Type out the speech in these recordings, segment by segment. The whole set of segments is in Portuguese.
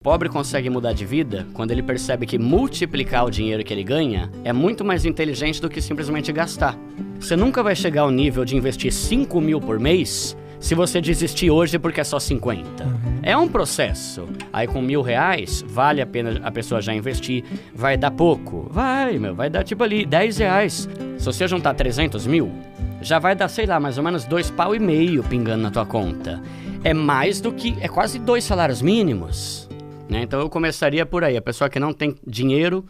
O pobre consegue mudar de vida quando ele percebe que multiplicar o dinheiro que ele ganha é muito mais inteligente do que simplesmente gastar. Você nunca vai chegar ao nível de investir 5 mil por mês se você desistir hoje porque é só 50. É um processo. Aí com R$1.000, vale a pena a pessoa já investir. Vai dar pouco? Vai dar tipo ali R$10. Se você juntar 300 mil, já vai dar, sei lá, mais ou menos R$2,5 pau pingando na tua conta. É mais do que, é quase 2 salários mínimos. Né? Então eu começaria por aí. A pessoa que não tem dinheiro,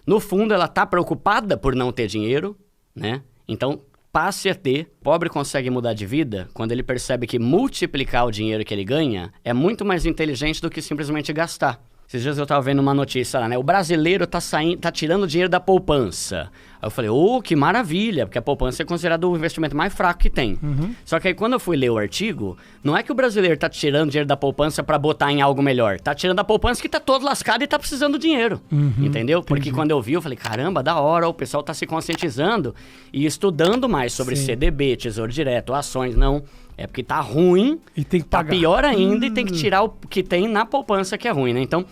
no fundo ela tá preocupada por não ter dinheiro, né? Então passe a ter. O pobre consegue mudar de vida quando ele percebe que multiplicar o dinheiro que ele ganha é muito mais inteligente do que simplesmente gastar. Esses dias eu tava vendo uma notícia lá, né? O brasileiro tá tirando dinheiro da poupança. Aí eu falei, que maravilha, porque a poupança é considerado o investimento mais fraco que tem. Só que aí quando eu fui ler o artigo, não é que o brasileiro tá tirando dinheiro da poupança pra botar em algo melhor. Tá tirando da poupança que tá todo lascado e tá precisando de dinheiro. Entendeu? Porque quando eu vi, eu falei, caramba, da hora, o pessoal tá se conscientizando e estudando mais sobre CDB, Tesouro Direto, ações, não... É porque tá ruim, e tem que pagar. Tá pior ainda e tem que tirar o que tem na poupança que é ruim, né? Então,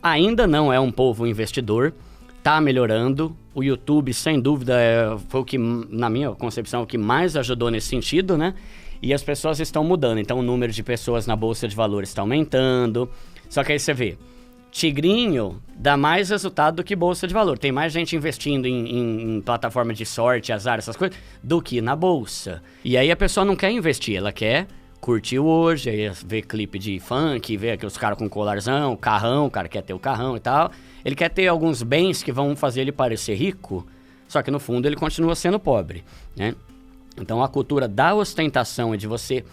ainda não é um povo investidor, tá melhorando. O YouTube, sem dúvida, foi o que, na minha concepção, o que mais ajudou nesse sentido, né? E as pessoas estão mudando. Então, o número de pessoas na Bolsa de Valores está aumentando. Só que aí você vê, Tigrinho dá mais resultado do que Bolsa de Valor. Tem mais gente investindo em plataforma de sorte, azar, essas coisas, do que na Bolsa. E aí a pessoa não quer investir, ela quer curtir hoje, aí ver clipe de funk, ver aqueles caras com colarzão, carrão, o cara quer ter o carrão e tal. Ele quer ter alguns bens que vão fazer ele parecer rico, só que no fundo ele continua sendo pobre, né? Então a cultura da ostentação e de você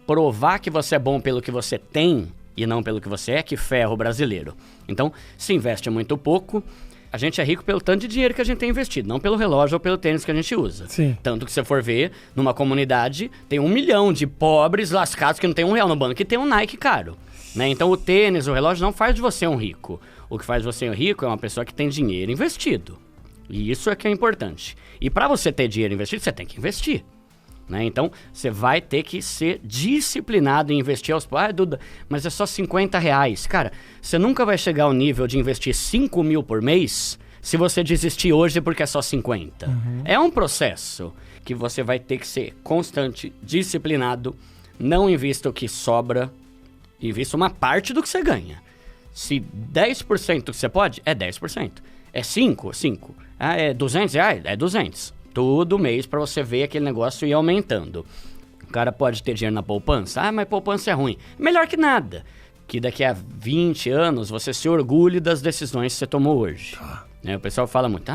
provar que você é bom pelo que você tem e não pelo que você é, que ferra o brasileiro. Então, se investe muito pouco, a gente é rico pelo tanto de dinheiro que a gente tem investido, não pelo relógio ou pelo tênis que a gente usa. Sim. Tanto que se você for ver, numa comunidade, tem 1 milhão de pobres lascados que não tem R$1 no banco, que tem um Nike caro. Né? Então, o tênis, o relógio não faz de você um rico. O que faz de você um rico é uma pessoa que tem dinheiro investido. E isso é que é importante. E para você ter dinheiro investido, você tem que investir. Né? Então, você vai ter que ser disciplinado em investir aos... Duda, mas é só R$50. Cara, você nunca vai chegar ao nível de investir 5 mil por mês se você desistir hoje porque é só 50. É um processo que você vai ter que ser constante, disciplinado, não invista o que sobra, invista uma parte do que você ganha. Se 10% que você pode, é 10%. É 5%. É R$200? É 200. Todo mês para você ver aquele negócio ir aumentando. O cara pode ter dinheiro na poupança. Mas poupança é ruim. Melhor que nada. Que daqui a 20 anos você se orgulhe das decisões que você tomou hoje. Né? O pessoal fala muito,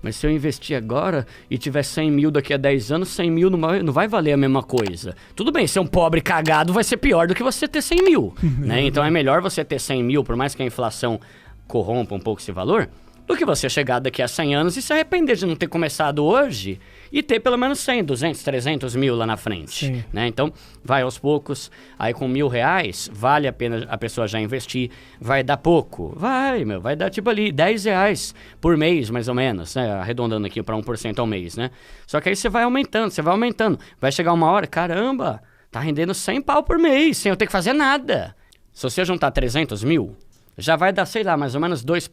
mas se eu investir agora e tiver 100 mil daqui a 10 anos, 100 mil não vai valer a mesma coisa. Tudo bem, ser um pobre cagado vai ser pior do que você ter 100 mil. Né? Então é melhor você ter 100 mil, por mais que a inflação corrompa um pouco esse valor, do que você chegar daqui a 100 anos e se arrepender de não ter começado hoje e ter pelo menos 100, 200, 300 mil lá na frente. Né? Então, vai aos poucos. Aí com R$1.000, vale a pena a pessoa já investir. Vai dar pouco? Vai dar tipo ali R$10 por mês, mais ou menos, né? Arredondando aqui para 1% ao mês, né? Só que aí você vai aumentando. Vai chegar uma hora, caramba, tá rendendo 100 pau por mês, sem eu ter que fazer nada. Se você juntar 300 mil... já vai dar, sei lá, mais ou menos R$2,5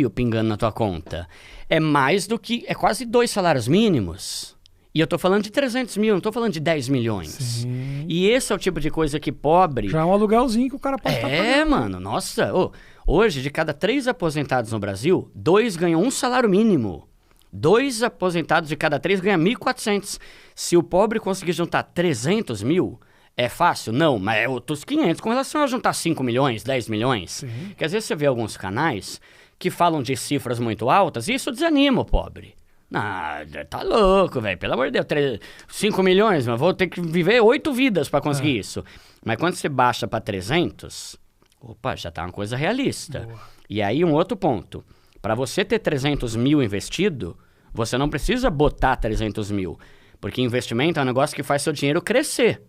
pau pingando na tua conta. É mais do que, é quase 2 salários mínimos. E eu tô falando de 300 mil, não tô falando de 10 milhões. Sim. E esse é o tipo de coisa que pobre... já é um aluguelzinho que o cara pode estar pagando. Mano, nossa. Hoje, de cada 3 aposentados no Brasil, 2 ganham um salário mínimo. 2 aposentados de cada 3 ganham 1.400. Se o pobre conseguir juntar 300 mil... é fácil? Não, mas é outros 500 com relação a juntar 5 milhões, 10 milhões. Sim. Porque às vezes você vê alguns canais que falam de cifras muito altas e isso desanima o pobre. Tá louco, velho. Pelo amor de Deus, 5 milhões, mas vou ter que viver 8 vidas para conseguir isso. Mas quando você baixa para 300, já tá uma coisa realista. Boa. E aí um outro ponto. Para você ter 300 mil investido, você não precisa botar 300 mil. Porque investimento é um negócio que faz seu dinheiro crescer.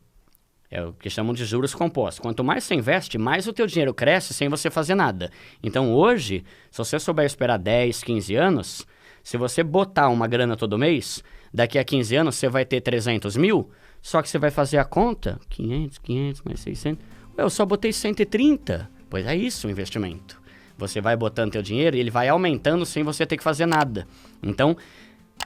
É o que chamam de juros compostos. Quanto mais você investe, mais o teu dinheiro cresce sem você fazer nada. Então hoje, se você souber esperar 10, 15 anos, se você botar uma grana todo mês, daqui a 15 anos você vai ter 300 mil, só que você vai fazer a conta, 500 mais 600, eu só botei 130. Pois é isso o investimento. Você vai botando teu dinheiro e ele vai aumentando sem você ter que fazer nada. Então,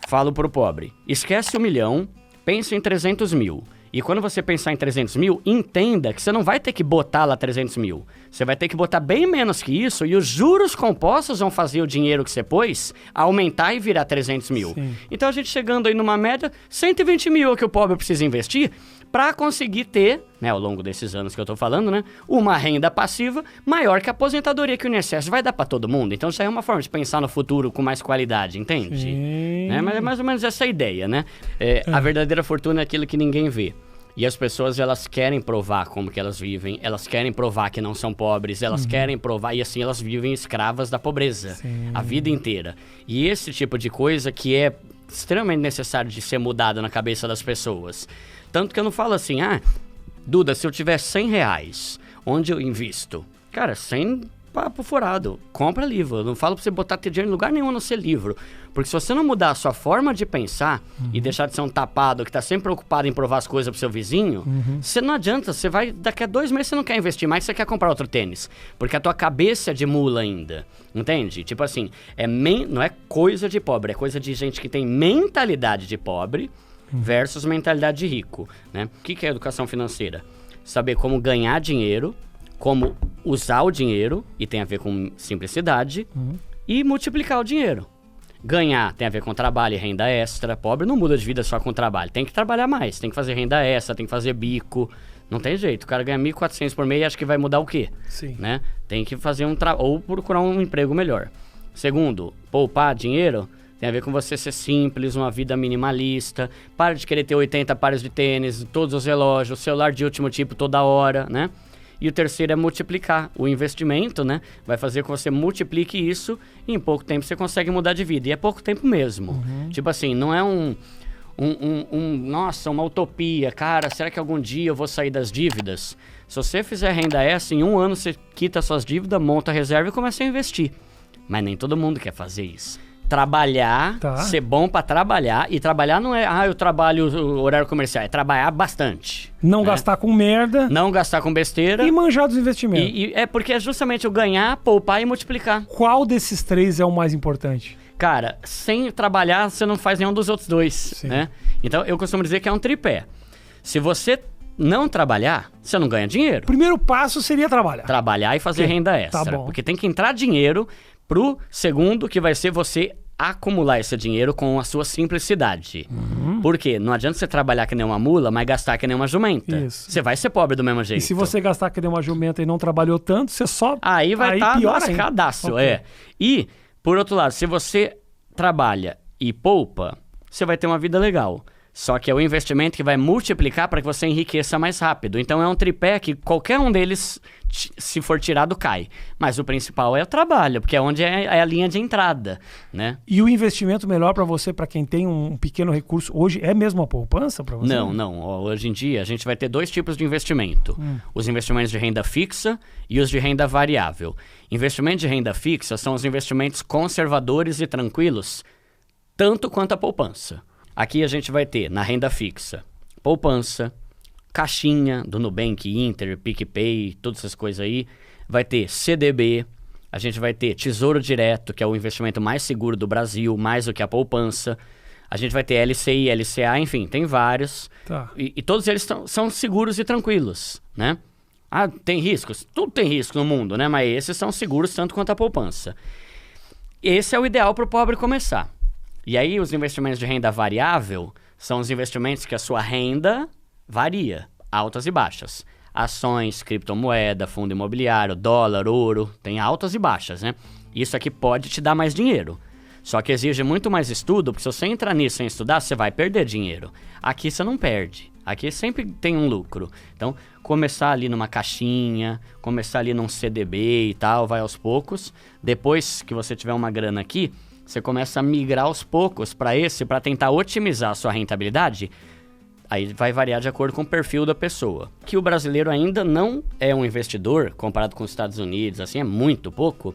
falo pro pobre, esquece 1 milhão, pensa em 300 mil. E quando você pensar em 300 mil, entenda que você não vai ter que botar lá 300 mil. Você vai ter que botar bem menos que isso e os juros compostos vão fazer o dinheiro que você pôs aumentar e virar 300 mil. Sim. Então a gente chegando aí numa média, 120 mil é que o pobre precisa investir para conseguir ter, né, ao longo desses anos que eu tô falando, né, uma renda passiva maior que a aposentadoria que o INSS vai dar para todo mundo. Então já é uma forma de pensar no futuro com mais qualidade, entende? Sim. Né? Mas é mais ou menos essa a ideia, né? A verdadeira fortuna é aquilo que ninguém vê. E as pessoas, elas querem provar como que elas vivem, elas querem provar que não são pobres, elas querem provar, e assim elas vivem escravas da pobreza a vida inteira. E esse tipo de coisa que é extremamente necessário de ser mudado na cabeça das pessoas. Tanto que eu não falo assim, Duda, se eu tiver 100 reais, onde eu invisto? Cara, 100 papo furado, compra livro. Eu não falo pra você botar teu dinheiro em lugar nenhum no seu livro. Porque se você não mudar a sua forma de pensar e deixar de ser um tapado que tá sempre preocupado em provar as coisas pro seu vizinho, você não adianta, você vai, daqui a 2 meses você não quer investir mais, você quer comprar outro tênis. Porque a tua cabeça é de mula ainda, entende? Tipo assim, não é coisa de pobre, é coisa de gente que tem mentalidade de pobre versus mentalidade de rico, né? O que é educação financeira? Saber como ganhar dinheiro, como usar o dinheiro, e tem a ver com simplicidade, e multiplicar o dinheiro. Ganhar tem a ver com trabalho e renda extra. Pobre não muda de vida só com trabalho. Tem que trabalhar mais, tem que fazer renda extra, tem que fazer bico. Não tem jeito. O cara ganha 1.400 por mês e acha que vai mudar o quê? Sim. Né? Tem que fazer ou procurar um emprego melhor. Segundo, poupar dinheiro tem a ver com você ser simples, uma vida minimalista. Para de querer ter 80 pares de tênis, todos os relógios, celular de último tipo toda hora, né? E o terceiro é multiplicar. O investimento, né, vai fazer com que você multiplique isso e em pouco tempo você consegue mudar de vida. E é pouco tempo mesmo. Tipo assim, não é nossa, uma utopia. Cara, será que algum dia eu vou sair das dívidas? Se você fizer renda extra, em 1 ano você quita suas dívidas, monta a reserva e começa a investir. Mas nem todo mundo quer fazer isso. Trabalhar, ser bom pra trabalhar. E trabalhar não é, eu trabalho o horário comercial. É trabalhar bastante. Não gastar com merda. Não gastar com besteira. E manjar dos investimentos. E é porque é justamente o ganhar, poupar e multiplicar. Qual desses 3 é o mais importante? Cara, sem trabalhar, você não faz nenhum dos outros 2, né? Então, eu costumo dizer que é um tripé. Se você não trabalhar, você não ganha dinheiro. O primeiro passo seria trabalhar. Trabalhar e fazer renda extra. Tá bom. Porque tem que entrar dinheiro pro segundo, que vai ser você acumular esse dinheiro com a sua simplicidade. Por quê? Não adianta você trabalhar que nem uma mula, mas gastar que nem uma jumenta. Isso. Você vai ser pobre do mesmo jeito. E se você gastar que nem uma jumenta e não trabalhou tanto, você só... Aí vai estar lascadaço, Okay. E, por outro lado, se você trabalha e poupa, você vai ter uma vida legal. Só que é o investimento que vai multiplicar para que você enriqueça mais rápido. Então é um tripé que qualquer um deles, se for tirado, cai. Mas o principal é o trabalho, porque é onde é a linha de entrada, né? E o investimento melhor para você, para quem tem um pequeno recurso, hoje é mesmo a poupança para você? Não. Hoje em dia a gente vai ter 2 tipos de investimento. Os investimentos de renda fixa e os de renda variável. Investimentos de renda fixa são os investimentos conservadores e tranquilos, tanto quanto a poupança. Aqui a gente vai ter, na renda fixa, poupança, caixinha do Nubank, Inter, PicPay, todas essas coisas aí. Vai ter CDB, a gente vai ter Tesouro Direto, que é o investimento mais seguro do Brasil, mais do que a poupança. A gente vai ter LCI, LCA, enfim, tem vários. Tá. E todos eles são seguros e tranquilos, né? Tem riscos? Tudo tem risco no mundo, né? Mas esses são seguros tanto quanto a poupança. Esse é o ideal para o pobre começar. E aí, os investimentos de renda variável são os investimentos que a sua renda varia, altas e baixas. Ações, criptomoeda, fundo imobiliário, dólar, ouro, tem altas e baixas, né? Isso aqui pode te dar mais dinheiro. Só que exige muito mais estudo, porque se você entrar nisso sem estudar, você vai perder dinheiro. Aqui você não perde. Aqui sempre tem um lucro. Então, começar ali numa caixinha, começar ali num CDB e tal, vai aos poucos. Depois que você tiver uma grana aqui, você começa a migrar aos poucos para tentar otimizar a sua rentabilidade. Aí vai variar de acordo com o perfil da pessoa. Que o brasileiro ainda não é um investidor, comparado com os Estados Unidos, assim, é muito pouco.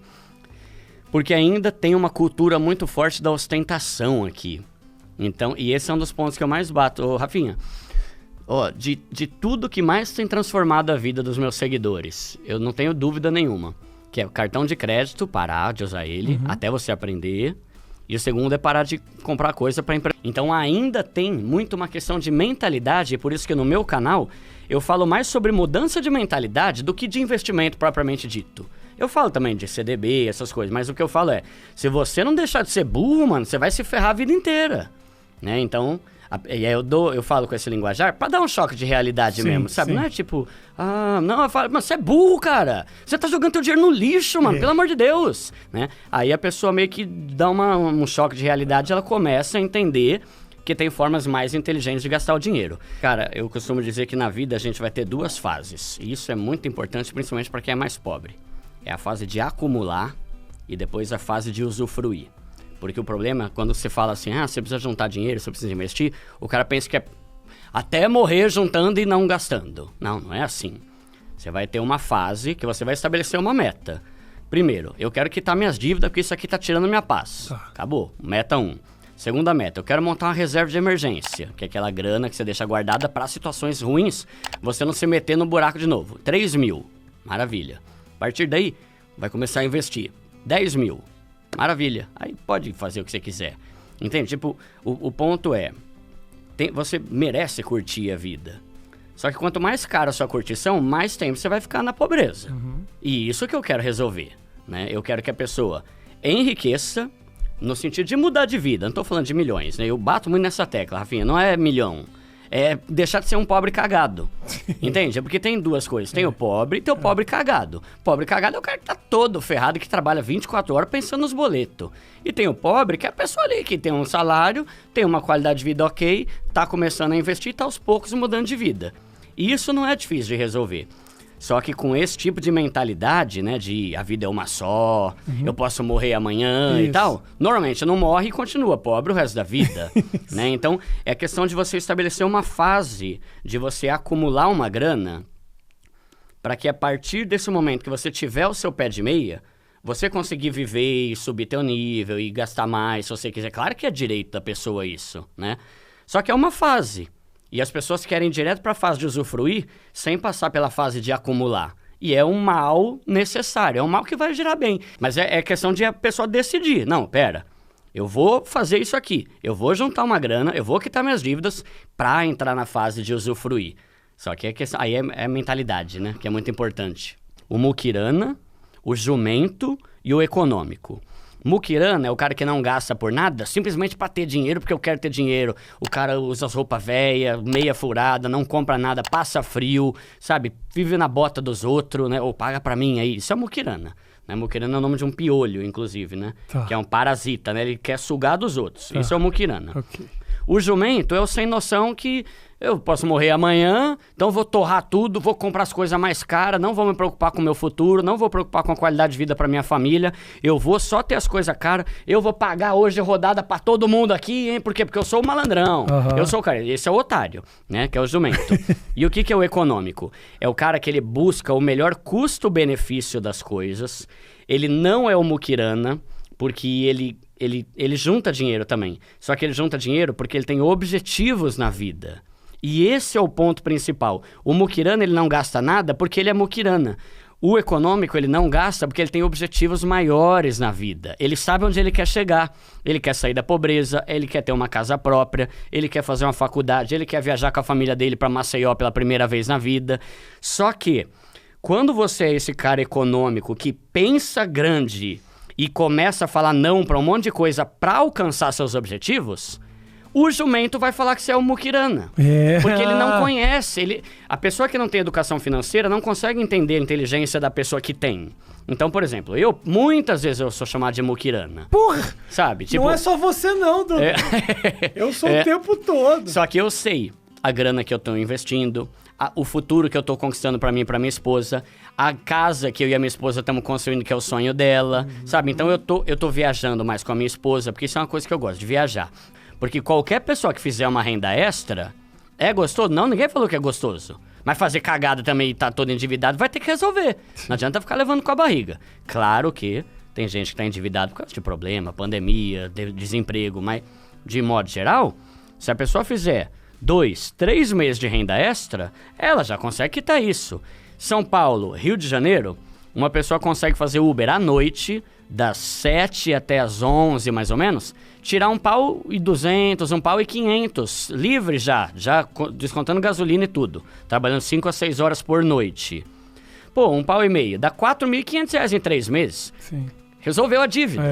Porque ainda tem uma cultura muito forte da ostentação aqui. Então, e esse é um dos pontos que eu mais bato. Ô, Rafinha, Ó, de tudo que mais tem transformado a vida dos meus seguidores, eu não tenho dúvida nenhuma, que é o cartão de crédito, parar de usar ele, até você aprender. E o segundo é parar de comprar coisa para empresa. Então ainda tem muito uma questão de mentalidade, e por isso que no meu canal eu falo mais sobre mudança de mentalidade do que de investimento propriamente dito. Eu falo também de CDB, essas coisas, mas o que eu falo é, se você não deixar de ser burro, mano, você vai se ferrar a vida inteira, né? Então, e aí eu falo com esse linguajar pra dar um choque de realidade mesmo, sabe? Sim. Não é tipo, não, eu falo, mas você é burro, cara. Você tá jogando teu dinheiro no lixo, mano, pelo amor de Deus, né? Aí a pessoa meio que dá um choque de realidade, ela começa a entender que tem formas mais inteligentes de gastar o dinheiro. Cara, eu costumo dizer que na vida a gente vai ter 2 fases, e isso é muito importante, principalmente para quem é mais pobre. É a fase de acumular e depois a fase de usufruir. Porque o problema é quando você fala assim, você precisa juntar dinheiro, você precisa investir, o cara pensa que é até morrer juntando e não gastando. Não, não é assim. Você vai ter uma fase que você vai estabelecer uma meta. Primeiro, eu quero quitar minhas dívidas porque isso aqui tá tirando minha paz. Acabou. Meta 1. Segunda meta, eu quero montar uma reserva de emergência, que é aquela grana que você deixa guardada para situações ruins, você não se meter no buraco de novo. 3 mil. Maravilha. A partir daí, vai começar a investir. 10 mil. Maravilha. Aí pode fazer o que você quiser. Entende? Tipo, o ponto é, você merece curtir a vida. Só que quanto mais cara a sua curtição, mais tempo você vai ficar na pobreza. E isso que eu quero resolver, né? Eu quero que a pessoa enriqueça no sentido de mudar de vida. Não tô falando de milhões, né? Eu bato muito nessa tecla, Rafinha. Não é milhão. É deixar de ser um pobre cagado. Entende? É porque tem 2 coisas. Tem o pobre e tem o pobre cagado. Pobre cagado é o cara que tá todo ferrado, que trabalha 24 horas pensando nos boletos. E tem o pobre, que é a pessoa ali que tem um salário, tem uma qualidade de vida ok, tá começando a investir e tá aos poucos mudando de vida. E isso não é difícil de resolver. Só que com esse tipo de mentalidade, né, de a vida é uma só, eu posso morrer amanhã e tal, normalmente não morre e continua pobre o resto da vida, né? Então, é questão de você estabelecer uma fase de você acumular uma grana para que a partir desse momento que você tiver o seu pé de meia, você conseguir viver e subir teu nível e gastar mais, se você quiser. Claro que é direito da pessoa isso, né? Só que é uma fase. E as pessoas querem ir direto para a fase de usufruir sem passar pela fase de acumular. E é um mal necessário, é um mal que vai gerar bem. Mas é questão de a pessoa decidir. Não, pera, eu vou fazer isso aqui. Eu vou juntar uma grana, eu vou quitar minhas dívidas para entrar na fase de usufruir. Só que aí é a mentalidade, né? Que é muito importante. O muquirana, o jumento e o econômico. Muquirana é o cara que não gasta por nada, simplesmente para ter dinheiro, porque eu quero ter dinheiro. O cara usa as roupas velhas, meia furada, não compra nada, passa frio, sabe? Vive na bota dos outros, né? Ou paga para mim aí. Isso é muquirana. Né? Muquirana é o nome de um piolho, inclusive, né? Tá. Que é um parasita, né? Ele quer sugar dos outros. Tá. Isso é o muquirana. Okay. O jumento é o sem noção que eu posso morrer amanhã, então vou torrar tudo, vou comprar as coisas mais caras, não vou me preocupar com o meu futuro, não vou preocupar com a qualidade de vida para minha família, eu vou só ter as coisas caras, eu vou pagar hoje rodada para todo mundo aqui, hein? Por quê? Porque eu sou o malandrão, eu sou o cara, esse é o otário, né? Que é o jumento. E o que é o econômico? É o cara que ele busca o melhor custo-benefício das coisas, ele não é o muquirana, porque ele junta dinheiro também. Só que ele junta dinheiro porque ele tem objetivos na vida. E esse é o ponto principal. O muquirana, ele não gasta nada porque ele é muquirana. O econômico, ele não gasta porque ele tem objetivos maiores na vida. Ele sabe onde ele quer chegar. Ele quer sair da pobreza, ele quer ter uma casa própria, ele quer fazer uma faculdade, ele quer viajar com a família dele para Maceió pela primeira vez na vida. Só que, quando você é esse cara econômico que pensa grande e começa a falar não para um monte de coisa para alcançar seus objetivos, o jumento vai falar que você é um muquirana. Porque ele não conhece. A pessoa que não tem educação financeira não consegue entender a inteligência da pessoa que tem. Então, por exemplo, muitas vezes eu sou chamado de muquirana. Porra! Sabe? Tipo, não é só você não, Dudu. Eu sou o tempo todo. Só que eu sei a grana que eu tô investindo, o futuro que eu tô conquistando pra mim e pra minha esposa, a casa que eu e a minha esposa estamos construindo, que é o sonho dela, sabe? Então eu tô viajando mais com a minha esposa, porque isso é uma coisa que eu gosto, de viajar. Porque qualquer pessoa que fizer uma renda extra, é gostoso? Não, ninguém falou que é gostoso. Mas fazer cagada também e tá todo endividado, vai ter que resolver. Não adianta ficar levando com a barriga. Claro que tem gente que tá endividado por causa de problema, pandemia, desemprego, mas de modo geral, se a pessoa fizer 2, 3 meses de renda extra, ela já consegue quitar isso. São Paulo, Rio de Janeiro, uma pessoa consegue fazer Uber à noite, das 7 até as 11 mais ou menos, tirar R$1.200, R$1.500, livre já descontando gasolina e tudo, trabalhando 5 a 6 horas por noite. Pô, R$1.500, dá R$4.500 em 3 meses. Sim. Resolveu a dívida.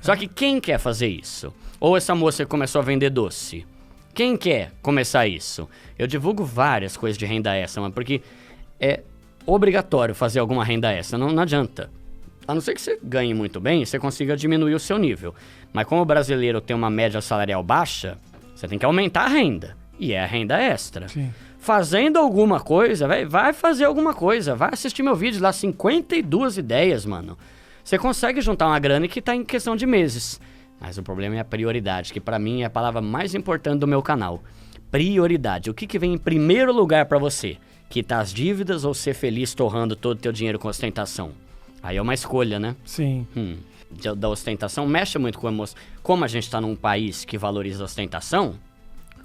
Só que quem quer fazer isso? Ou essa moça que começou a vender doce. Quem quer começar isso? Eu divulgo várias coisas de renda extra, mano, porque é obrigatório fazer alguma renda extra, não adianta. A não ser que você ganhe muito bem, você consiga diminuir o seu nível. Mas como o brasileiro tem uma média salarial baixa, você tem que aumentar a renda. E é a renda extra. Sim. Fazendo alguma coisa, vai fazer alguma coisa. Vai assistir meu vídeo lá, 52 ideias, mano. Você consegue juntar uma grana que tá em questão de meses. Mas o problema é a prioridade, que pra mim é a palavra mais importante do meu canal. Prioridade. O que vem em primeiro lugar pra você? Quitar as dívidas ou ser feliz torrando todo o teu dinheiro com ostentação? Aí é uma escolha, né? Sim. Da ostentação mexe muito com a emoção. Como a gente tá num país que valoriza a ostentação,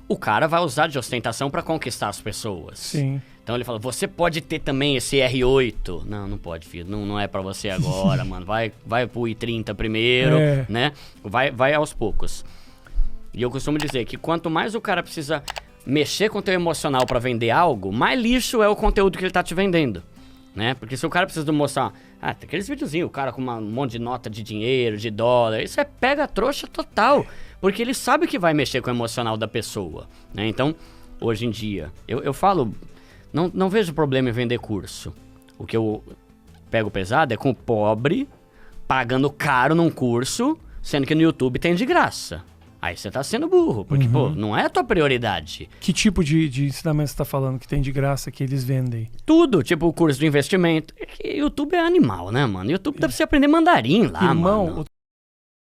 o cara vai usar de ostentação pra conquistar as pessoas. Sim. Então ele fala, você pode ter também esse R8. Não pode, filho. Não é pra você agora, mano. Vai pro I30 primeiro, né? Vai aos poucos. E eu costumo dizer que quanto mais o cara precisa mexer com o teu emocional pra vender algo, mais lixo é o conteúdo que ele tá te vendendo. Né? Porque se o cara precisa mostrar... tem aqueles videozinhos, o cara com um monte de nota de dinheiro, de dólar... Isso é pega trouxa total. Porque ele sabe que vai mexer com o emocional da pessoa. Né? Então, hoje em dia... Eu falo... Não vejo problema em vender curso. O que eu pego pesado é com o pobre pagando caro num curso, sendo que no YouTube tem de graça. Aí você tá sendo burro, porque, pô, não é a tua prioridade. Que tipo de ensinamento você tá falando que tem de graça que eles vendem? Tudo, tipo o curso de investimento. YouTube é animal, né, mano? YouTube dá pra você aprender mandarim lá, Irmão, mano.